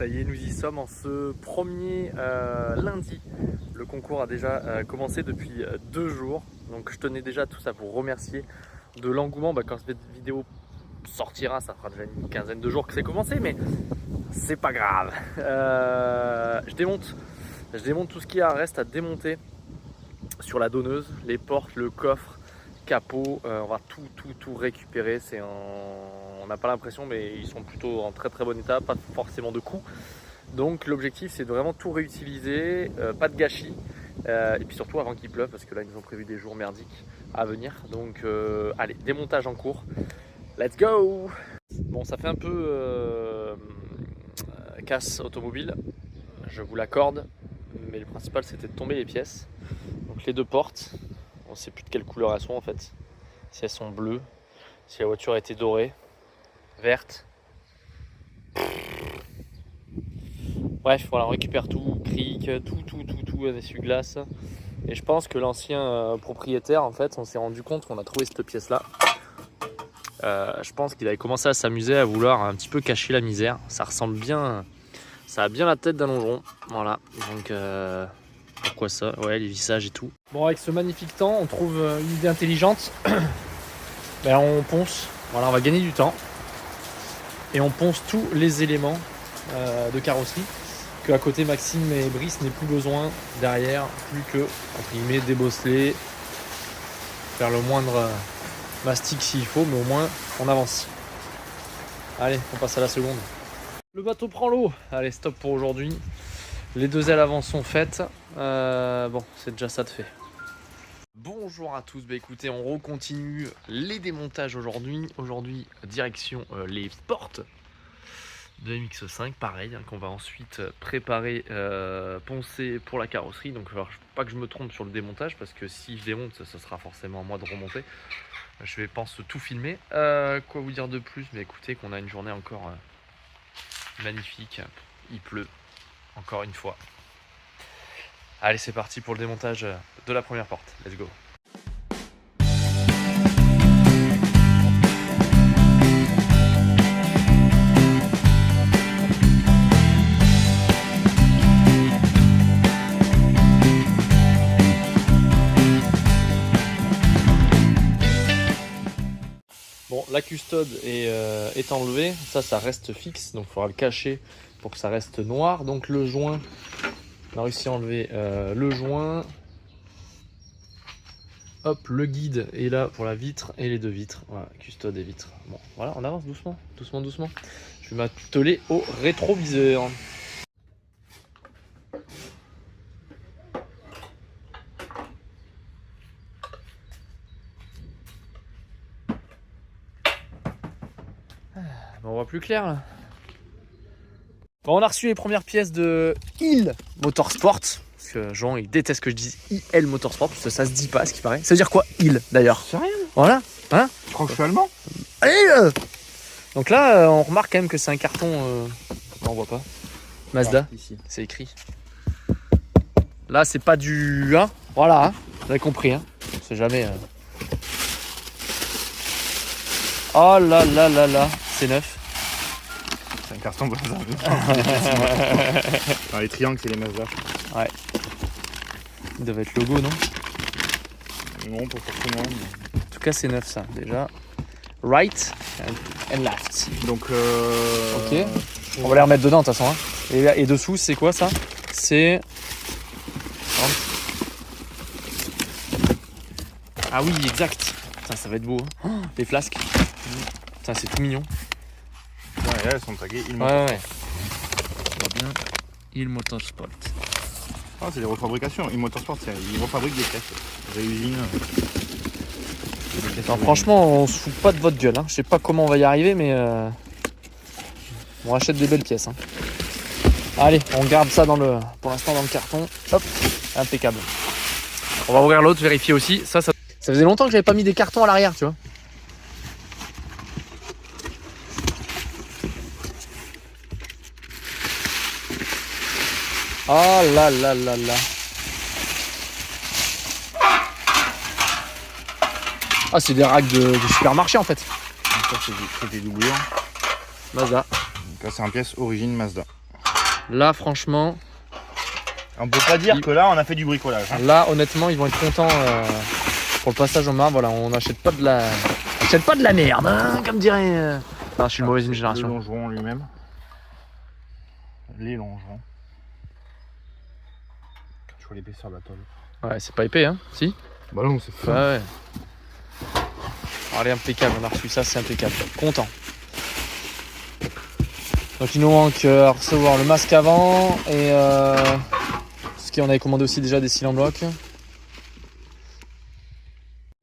Ça y est, nous y sommes en ce premier lundi. Le concours a déjà commencé depuis 2 jours. Donc je tenais déjà tous à vous remercier de l'engouement. Quand cette vidéo sortira, ça fera déjà une quinzaine de jours que c'est commencé, mais c'est pas grave. Je démonte tout ce qui reste à démonter sur la donneuse, les portes, le coffre, capot. On va tout récupérer. On n'a pas l'impression, mais ils sont plutôt en très bon état, pas forcément de coups. Donc l'objectif c'est de vraiment tout réutiliser, pas de gâchis, et puis surtout avant qu'il pleuve, parce que là ils nous ont prévu des jours merdiques à venir. Donc allez, démontage en cours, let's go. Bon, ça fait un peu casse automobile, je vous l'accorde, mais le principal c'était de tomber les pièces. Donc les 2 portes, on ne sait plus de quelle couleur elles sont en fait, si elles sont bleues, si la voiture a été dorée, verte. Bref, voilà, on récupère tout, cric, tout, un essuie-glace. Et je pense que l'ancien propriétaire, en fait, on s'est rendu compte qu'on a trouvé cette pièce-là. Je pense qu'il avait commencé à s'amuser, à vouloir un petit peu cacher la misère. Ça ressemble bien, ça a bien la tête d'un longeron. Voilà, donc pourquoi ça? Ouais, les vissages et tout. Bon, avec ce magnifique temps, on trouve une idée intelligente. On ponce, voilà, on va gagner du temps. Et on ponce tous les éléments de carrosserie. Que à côté Maxime et Brice n'aient plus besoin derrière, plus que entre guillemets débosseler, faire le moindre mastic s'il faut, mais au moins on avance. Allez, on passe à la seconde. Le bateau prend l'eau. Allez, stop pour aujourd'hui. Les 2 ailes avant sont faites. Bon, c'est déjà ça de fait. Bonjour à tous, écoutez, on recontinue les démontages aujourd'hui. Aujourd'hui, direction les portes de MX5, pareil, qu'on va ensuite préparer, poncer pour la carrosserie. Donc alors, pas que je me trompe sur le démontage, parce que si je démonte, ça sera forcément à moi de remonter. Je vais pense tout filmer. Quoi vous dire de plus? Mais écoutez, qu'on a une journée encore magnifique. Il pleut encore une fois. Allez, c'est parti pour le démontage de la première porte. Let's go. Bon, la custode est enlevée, ça reste fixe, donc il faudra le cacher pour que ça reste noir. Donc le joint, on a réussi à enlever le joint. Hop, le guide est là pour la vitre et les 2 vitres. Voilà, custode et vitre. Bon, voilà, on avance doucement. Je vais m'atteler au rétroviseur. On voit plus clair là. Bon, on a reçu les premières pièces de IL Motorsport. Parce que Jean il déteste que je dise IL Motorsport, parce que ça se dit pas ce qui paraît. Ça veut dire quoi IL d'ailleurs? C'est rien. Voilà, hein? Je crois que je suis allemand. Allez donc là on remarque quand même que c'est un carton. Non, on voit pas. Mazda, c'est écrit. Là c'est pas du 1. Voilà, hein, vous avez compris. Hein. On sait jamais. Oh là, c'est neuf. C'est un carton Mazda. Dans les triangles, c'est les Mazda. Ouais. Il devait être logo, non? Non, pas forcément. Mais... En tout cas, c'est neuf ça, déjà. Right and left. Donc, ok. On va les remettre dedans de toute façon. Hein. Et dessous, c'est quoi ça? C'est. Ah oui, exact. Putain, ça va être beau. Hein. Oh, les flasques. Putain, c'est tout mignon. Ouais, elles sont taguées IL Motorsport. Ouais. Bien. IL Motorsport. Ah, c'est des refabrications. IL Motorsport, ils refabriquent des pièces. Réusine. Non, franchement, on se fout pas de votre gueule. Hein. Je sais pas comment on va y arriver, mais on achète des belles pièces. Hein. Allez, on garde ça pour l'instant dans le carton. Hop, impeccable. On va ouvrir l'autre, vérifier aussi. Ça faisait longtemps que j'avais pas mis des cartons à l'arrière, tu vois. Oh là là là là. Ah, c'est des racks de supermarché en fait. Ça, c'est des doublures. Mazda. Donc là, c'est un pièce origine Mazda. Là, franchement, On peut pas dire que là, on a fait du bricolage. Hein. là, honnêtement, ils vont être contents pour le passage au marbre. Voilà, on n'achète pas de la... merde, hein, comme dirait... Non, je suis une mauvaise Le génération. longeron lui-même. Les longerons. Je vois l'épaisseur de la tôle. Ouais, c'est pas épais, hein, si? Bah non, c'est Ouais, ouais. Allez, impeccable, on a reçu ça, c'est impeccable. Content. Donc il nous manque à recevoir le masque avant et ce qu'on avait commandé aussi déjà des cils en bloc.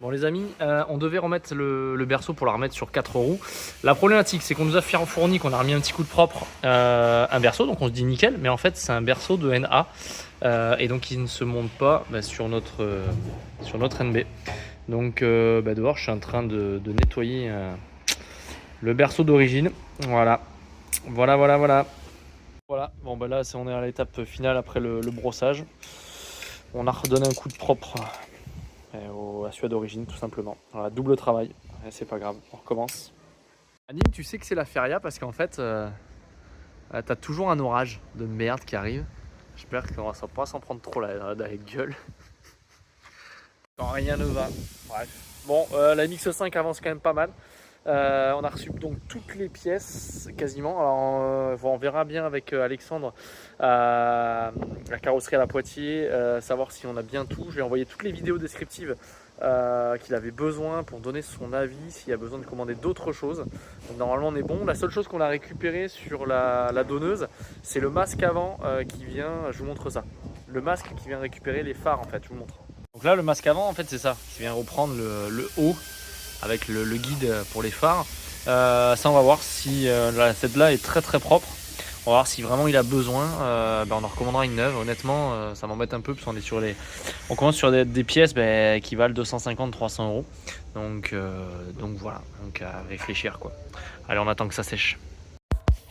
Bon les amis, on devait remettre le berceau pour la remettre sur 4 roues. La problématique c'est qu'on nous a fourni, qu'on a remis un petit coup de propre un berceau, donc on se dit nickel, mais en fait c'est un berceau de NA et donc il ne se monte pas sur notre NB. Donc dehors je suis en train de nettoyer le berceau d'origine. Voilà, voilà. Voilà, bon là on est à l'étape finale après le brossage. On a redonné un coup de propre à celui d'origine tout simplement. Voilà, double travail, c'est pas grave, on recommence. Anime, tu sais que c'est la feria parce qu'en fait t'as toujours un orage de merde qui arrive. J'espère qu'on va pas s'en prendre trop la gueule. Quand rien ne va. Bref. Bon, la MX-5 avance quand même pas mal. On a reçu donc toutes les pièces quasiment. Alors on verra bien avec Alexandre la carrosserie à la Poitiers, savoir si on a bien tout. Je vais envoyer toutes les vidéos descriptives qu'il avait besoin pour donner son avis, s'il y a besoin de commander d'autres choses. Donc, normalement on est bon. La seule chose qu'on a récupérée sur la donneuse, c'est le masque avant qui vient, je vous montre ça. Le masque qui vient récupérer les phares en fait, je vous montre. Donc là le masque avant en fait c'est ça, qui vient reprendre le haut avec le guide pour les phares. Ça on va voir si cette là est très propre. On va voir si vraiment il a besoin. On en recommandera une neuve. Honnêtement ça m'embête un peu parce qu'on est on commence sur des pièces qui valent 250-300 euros. Donc voilà, donc à réfléchir quoi. Allez, on attend que ça sèche.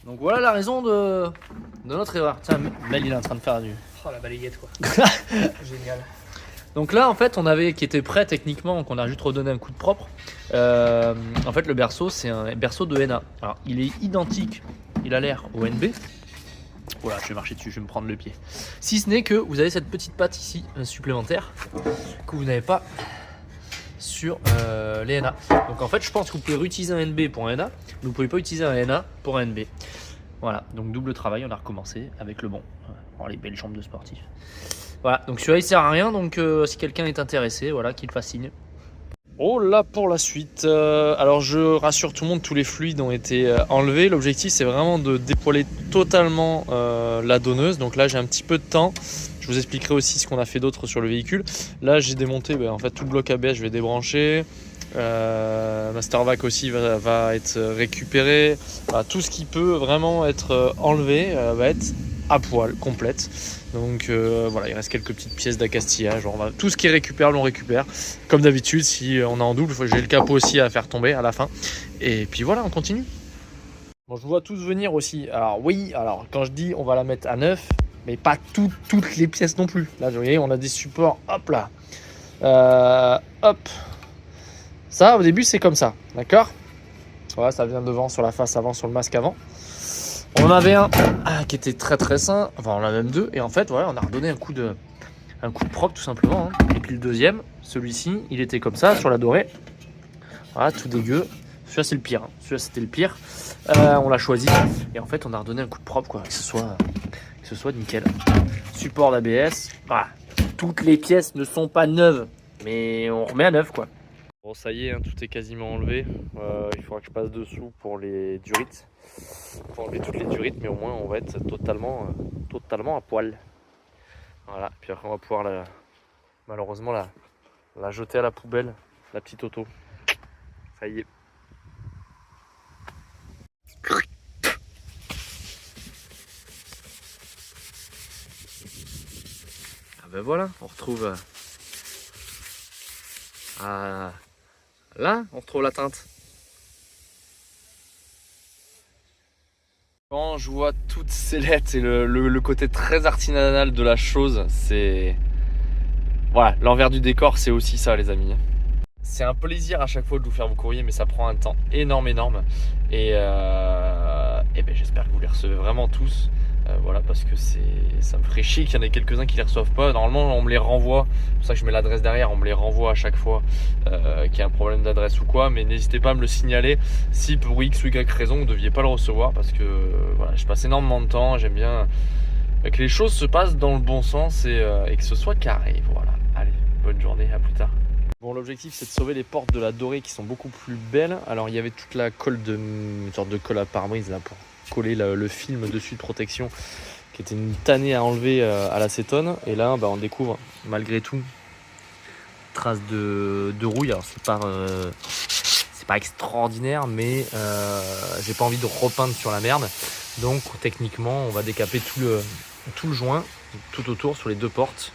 Donc voilà la raison de notre erreur. Tiens, Mel il est en train de faire du... Oh la balayette quoi. Génial. Donc là en fait on avait qui était prêt techniquement, qu'on a juste redonné un coup de propre. En fait le berceau c'est un berceau de NA. Alors il est identique, il a l'air au NB. Voilà, je vais marcher dessus, je vais me prendre le pied. Si ce n'est que vous avez cette petite patte ici supplémentaire que vous n'avez pas sur les NA. Donc en fait je pense que vous pouvez réutiliser un NB pour un NA, mais vous ne pouvez pas utiliser un NA pour un NB. Voilà, donc double travail, on a recommencé avec le bon. Oh, les belles jambes de sportif. Voilà, donc celui-là il sert à rien, donc si quelqu'un est intéressé, voilà, qu'il fasse signe. Oh là pour la suite, alors je rassure tout le monde, tous les fluides ont été enlevés. L'objectif c'est vraiment de dépoiler totalement la donneuse. Donc là j'ai un petit peu de temps, je vous expliquerai aussi ce qu'on a fait d'autre sur le véhicule. Là j'ai démonté en fait tout le bloc ABS, je vais débrancher. Mastervac aussi va être récupéré. Voilà, tout ce qui peut vraiment être enlevé va être à poil, complète. Donc voilà, il reste quelques petites pièces d'accastillage. Tout ce qui est récupérable, on récupère. Comme d'habitude, si on est en double, j'ai le capot aussi à faire tomber à la fin. Et puis voilà, on continue. Bon, je vois tous venir aussi. Alors oui, alors quand je dis on va la mettre à neuf, mais pas toutes les pièces non plus. Là, vous voyez, on a des supports, hop là. Hop. Ça, au début, c'est comme ça, d'accord? Voilà, ça vient devant sur la face avant, sur le masque avant. On en avait un qui était très sain, enfin on en a même deux, et en fait voilà, on a redonné un coup de propre tout simplement. Hein. Et puis le deuxième, celui-ci, il était comme ça sur la dorée. Voilà, tout dégueu. Celui-là c'est le pire, hein. Celui-là c'était le pire. On l'a choisi et en fait on a redonné un coup de propre quoi, que ce soit nickel. Support d'ABS, voilà. Toutes les pièces ne sont pas neuves, mais on remet à neuf quoi. Bon ça y est, hein, tout est quasiment enlevé. Il faudra que je passe dessous pour les durites. Pour enlever toutes les durites, mais au moins on va être totalement à poil. Voilà, puis après on va pouvoir malheureusement la jeter à la poubelle, la petite auto. Ça y est. Ah ben voilà, on retrouve là, on retrouve la teinte. Quand je vois toutes ces lettres et le côté très artisanal de la chose, c'est... Voilà, l'envers du décor, c'est aussi ça les amis. C'est un plaisir à chaque fois de vous faire vos courriers, mais ça prend un temps énorme. Et ben, j'espère que vous les recevez vraiment tous. Voilà, parce que ça me ferait chier qu'il y en ait quelques-uns qui les reçoivent pas. Normalement, on me les renvoie. C'est pour ça que je mets l'adresse derrière. On me les renvoie à chaque fois qu'il y a un problème d'adresse ou quoi. Mais n'hésitez pas à me le signaler si pour X ou Y raison vous ne deviez pas le recevoir. Parce que voilà, je passe énormément de temps. J'aime bien que les choses se passent dans le bon sens et que ce soit carré. Voilà. Allez, bonne journée. À plus tard. Bon, l'objectif c'est de sauver les portes de la dorée qui sont beaucoup plus belles. Alors il y avait toute la colle une sorte de colle à pare-brise là pour coller le film dessus de protection qui était une tannée à enlever à l'acétone. Et là on découvre malgré tout traces de rouille. Alors c'est pas extraordinaire, mais j'ai pas envie de repeindre sur la merde. Donc techniquement on va décaper tout le joint tout autour sur les deux portes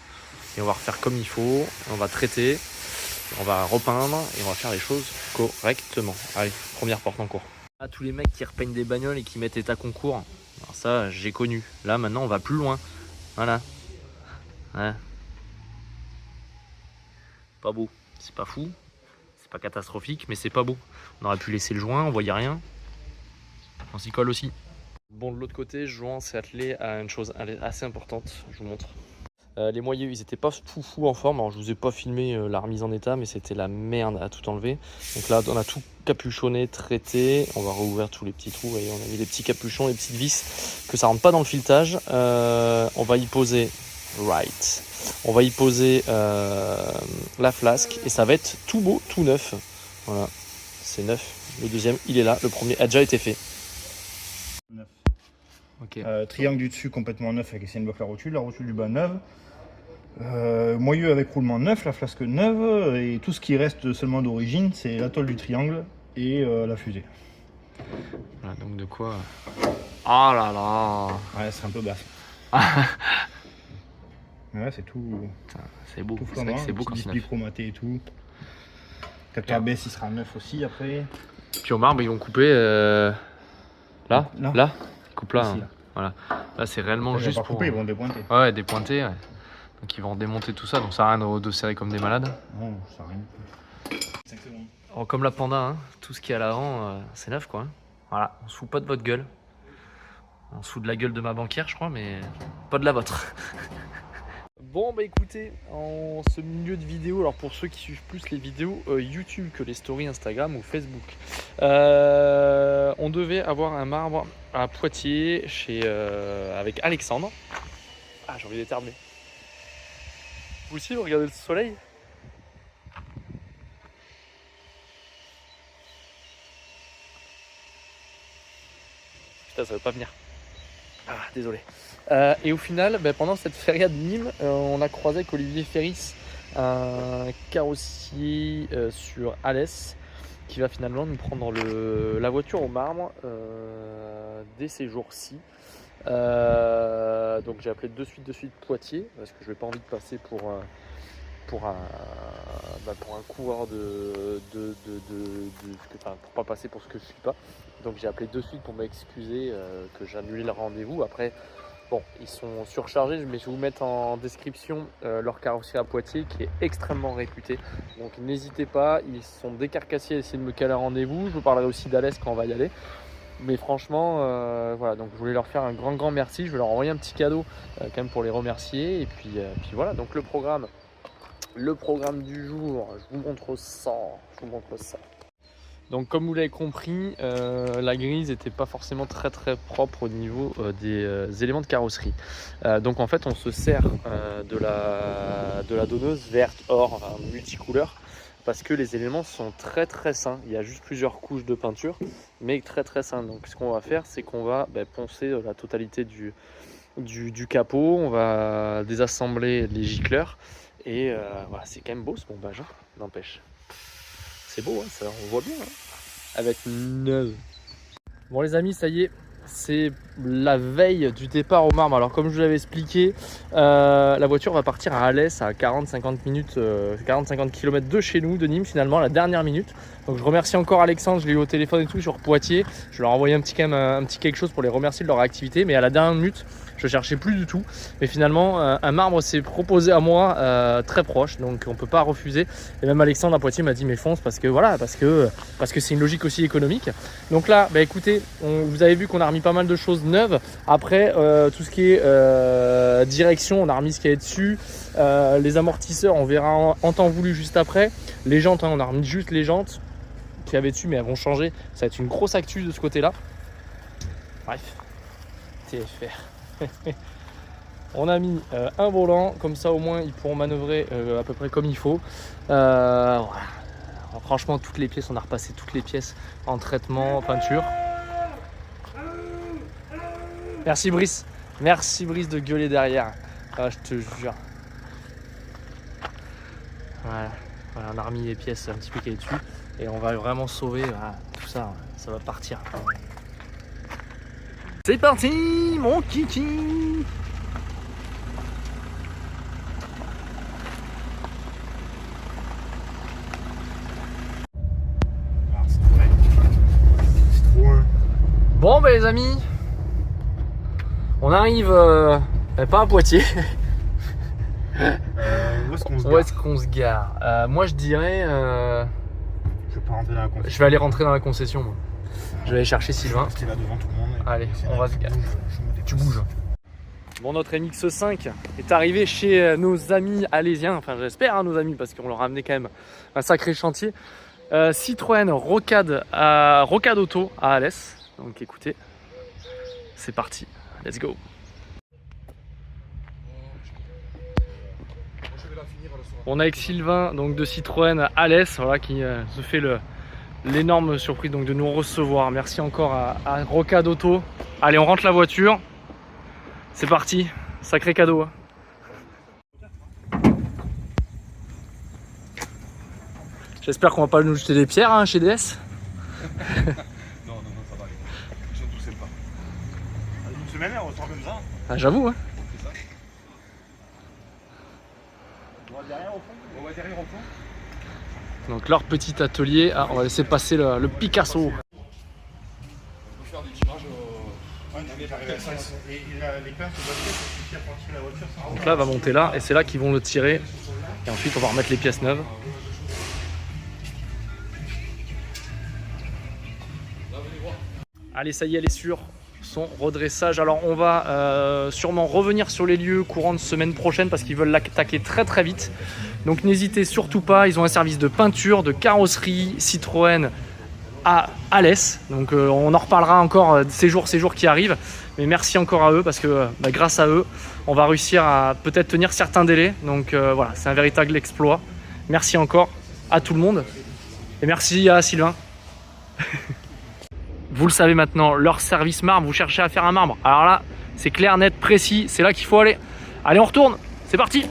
et on va refaire comme il faut. On va traiter, on va repeindre et on va faire les choses correctement. Allez, première porte en cours. À tous les mecs qui repeignent des bagnoles et qui mettent état concours, alors ça j'ai connu. Là maintenant on va plus loin. Voilà. Ouais. Pas beau, c'est pas fou, c'est pas catastrophique, mais c'est pas beau. On aurait pu laisser le joint, on voyait rien. On s'y colle aussi. Bon, de l'autre côté, Joan s'est attelé à une chose assez importante, je vous montre. Les moyeux, ils étaient pas fou en forme. Alors je vous ai pas filmé la remise en état, mais c'était la merde à tout enlever. Donc là on a tout capuchonné, traité. On va rouvrir tous les petits trous et on a mis les petits capuchons, les petites vis que ça rentre pas dans le filetage. On va y poser on va y poser la flasque et ça va être tout beau, tout neuf. Voilà, c'est neuf. Le deuxième il est là, le premier a déjà été fait. Neuf. Okay. Triangle du dessus complètement neuf avec essayé de bloquer la rotule du bas neuve. Moyeu avec roulement neuf, la flasque neuve, et tout ce qui reste seulement d'origine, c'est la tôle du triangle et la fusée. Voilà, donc de quoi. Oh là là. Ouais, c'est un peu basse. Ouais, c'est tout. C'est beau. C'est vrai que c'est beau quand c'est neuf. chromaté et tout. Capteur ABS, il sera neuf aussi après. Puis au marbre, ils vont couper là. Ils coupent là. Ici, hein. là. Voilà. Là, c'est réellement juste pour. Couper, ils vont dépointer. Ouais, dépointer. Ouais. Donc ils vont démonter tout ça. Donc ça sert à rien de serrer comme des malades. Non, ça sert à rien. 5 secondes. Alors, comme la Panda, hein, tout ce qui est à l'avant, c'est neuf quoi. Voilà, on se fout pas de votre gueule. On se fout de la gueule de ma banquière, je crois, mais pas de la vôtre. Bon bah écoutez, en ce milieu de vidéo, alors pour ceux qui suivent plus les vidéos YouTube que les stories Instagram ou Facebook, on devait avoir un marbre à Poitiers avec Alexandre. Ah, j'ai envie d'éternuer. Vous aussi, vous regardez le soleil? Putain, ça veut pas venir. Ah, désolé. Et au final, pendant cette feria de Nîmes, on a croisé avec Olivier Ferris, un carrossier sur Alès, qui va finalement nous prendre la voiture au marbre dès ces jours-ci. Donc j'ai appelé de suite Poitiers, parce que je n'ai pas envie de passer pour un coureur pour pas passer pour ce que je suis pas. Donc j'ai appelé de suite pour m'excuser que j'ai annulé le rendez-vous. Après, bon, ils sont surchargés, mais je vais vous mettre en description leur carrossier à Poitiers qui est extrêmement réputé. Donc n'hésitez pas, ils sont décarcassiers à essayer de me caler un rendez-vous. Je vous parlerai aussi d'Alès quand on va y aller. Mais franchement, voilà, donc je voulais leur faire un grand merci. Je vais leur envoyer un petit cadeau quand même pour les remercier. Et puis voilà, donc le programme du jour, je vous montre ça. Donc comme vous l'avez compris, la grise n'était pas forcément très propre au niveau des éléments de carrosserie. Donc en fait on se sert de la donneuse verte, or, multicouleur, parce que les éléments sont très sains. Il y a juste plusieurs couches de peinture, mais très sains. Donc ce qu'on va faire, c'est qu'on va poncer la totalité du capot, on va désassembler les gicleurs, et voilà, c'est quand même beau ce bombage, hein, n'empêche. C'est beau, hein, ça, on voit bien, hein, avec 9. Bon les amis, ça y est, c'est la veille du départ au marbre. Alors comme je vous l'avais expliqué, la voiture va partir à Alès à 40-50 minutes, 40-50 km de chez nous, de Nîmes finalement, à la dernière minute. Donc je remercie encore Alexandre, je l'ai eu au téléphone et tout sur Poitiers. Je leur ai envoyé un petit quelque chose pour les remercier de leur activité, mais à la dernière minute, je cherchais plus du tout. Mais finalement, un marbre s'est proposé à moi très proche, donc on peut pas refuser. Et même Alexandre à Poitiers m'a dit mais fonce, parce que voilà, parce que c'est une logique aussi économique. Donc là, écoutez, vous avez vu qu'on a remis pas mal de choses neuves. Après, tout ce qui est direction, on a remis ce qu'il y avait dessus. Les amortisseurs, on verra en temps voulu juste après. Les jantes, hein, on a remis juste les jantes qu'il y avait dessus, mais elles vont changer. Ça va être une grosse actu de ce côté-là. Bref, TFR. On a mis un volant, comme ça au moins ils pourront manœuvrer à peu près comme il faut. Voilà. Alors, franchement, toutes les pièces, on a repassé toutes les pièces en traitement, peinture. Merci Brice de gueuler derrière. Ah, je te jure. Voilà. Voilà, on a remis les pièces un petit peu qui est dessus et on va vraiment sauver tout ça. Ça va partir. C'est parti, mon kiki. Bon bah les amis, on arrive pas à Poitiers. Où est-ce qu'on se gare? Moi je dirais je vais pas rentrer dans la concession. Je vais aller rentrer dans la concession moi. Je vais aller chercher Sylvain. Rester là devant tout le monde. Allez, on va se garer. Tu bouges. Bon, notre MX5 est arrivé chez nos amis alésiens, enfin j'espère hein, nos amis, parce qu'on leur a amené quand même un sacré chantier. Citroën Rocade Auto à Alès. Donc écoutez, c'est parti, let's go. On a avec Sylvain donc de Citroën Alès, voilà, qui se fait l'énorme surprise donc de nous recevoir. Merci encore à Rocade Auto. Allez, on rentre la voiture. C'est parti, sacré cadeau. J'espère qu'on va pas nous jeter des pierres hein, chez DS. Non, ça va aller. Ils sont tous sympas. Une semaine, on ressort comme ça. Ah, j'avoue, hein. C'est ça. On va derrière au fond. Donc leur petit atelier. Ah, on va laisser passer le Picasso. On peut faire des tirages. Et les pinces de voiture, ça suffit à partir la voiture. Donc là, va monter là et c'est là qu'ils vont le tirer. Et ensuite, on va remettre les pièces neuves. Allez, ça y est, elle est sur son redressage. Alors, on va sûrement revenir sur les lieux courant de semaine prochaine parce qu'ils veulent l'attaquer très très vite. Donc, n'hésitez surtout pas. Ils ont un service de peinture, de carrosserie Citroën à Alès. Donc, on en reparlera encore ces jours qui arrivent. Mais merci encore à eux parce que grâce à eux, on va réussir à peut-être tenir certains délais. Donc, voilà, c'est un véritable exploit. Merci encore à tout le monde. Et merci à Sylvain. Vous le savez maintenant, leur service marbre, vous cherchez à faire un marbre. Alors là, c'est clair, net, précis, c'est là qu'il faut aller. Allez, on retourne, c'est parti!